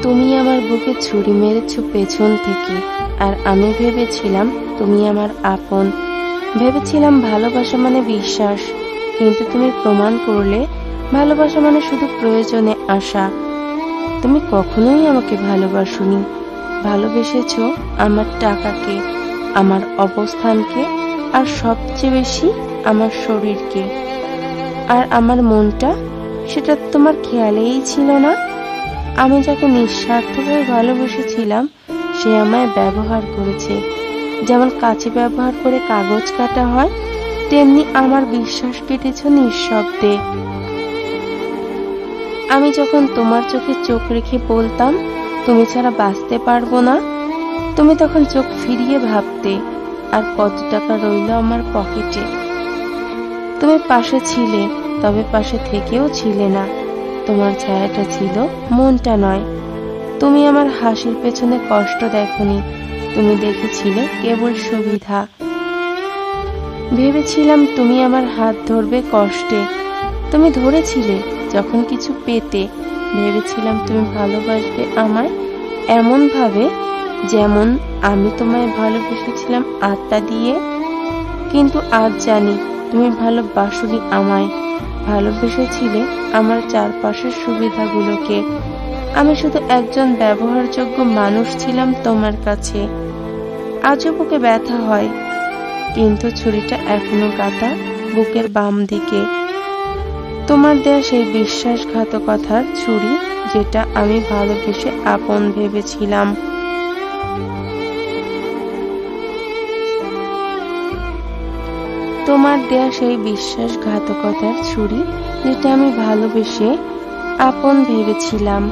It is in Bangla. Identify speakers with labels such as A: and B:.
A: তুমি আমার বুকে ছুরি মেরেছো পেছন থেকে, আর আমি ভেবেছিলাম তুমি আমার আপন। ভেবেছিলাম ভালোবাসা মানে বিশ্বাস, কিন্তু তুমি প্রমাণ করলে ভালোবাসা মানে শুধু প্রয়োজনে আসা। তুমি কখনোই আমাকে ভালোবাসোনি, ভালোবেসেছো আমার টাকাকে, আমার অবস্থানকে, আর সবচেয়ে বেশি আমার শরীরকে। আর আমার মনটা, সেটা তোমার খেয়ালেই ছিল না। আমি যাকে নিঃস্বার্থভাবে ভালোবেসেছিলাম সে আমায় ব্যবহার করেছে। যেমন কাঁচি ব্যবহার করে কাগজ কাটা হয়, তেমনি আমার বিশ্বাস কেটেছ নিঃশব্দে। আমি যখন তোমার চোখে চোখ রেখে বলতাম তুমি ছাড়া বাঁচতে পারবো না, তুমি তখন চোখ ফিরিয়ে ভাবতে আর কত টাকা রইল আমার পকেটে। তুমি পাশে ছিলে, তবে পাশে থেকেও ছিলে না। তোমার ছায়াটা ছিল, মনটা নয়। তুমি আমার হাসির পেছনে কষ্ট দেখোনি, তুমি দেখেছিলে কেবল সুবিধা। ভেবেছিলাম তুমি আমার হাত ধরবে কষ্টে, তুমি ধরেছিলে যখন কিছু পেতে। ভেবেছিলাম তুমি ভালোবাসবে আমায় এমন ভাবে যেমন আমি তোমায় ভালোবেসেছিলাম আত্মা দিয়ে। কিন্তু আজ জানি তুমি ভালোবাসোনি আমায়, ভালোবেসেছিলে আমার চারপাশের সুবিধাগুলোকে। আমি শুধু একজন ব্যবহারযোগ্য মানুষ ছিলাম তোমার কাছে। আজও বুকে ব্যথা হয়, কিন্তু ছুরিটা এখনো কাটা বুকের বাম দিকে। তোমার দেয়া সেই বিশ্বাসঘাতকতার ছুরি, যেটা আমি ভালোবেসে আপন ভেবেছিলাম। তোমার দেয়া সেই বিশ্বাসঘাতকতার ছুরি, যেটা আমি ভালোবেসে আপন ভেবেছিলাম।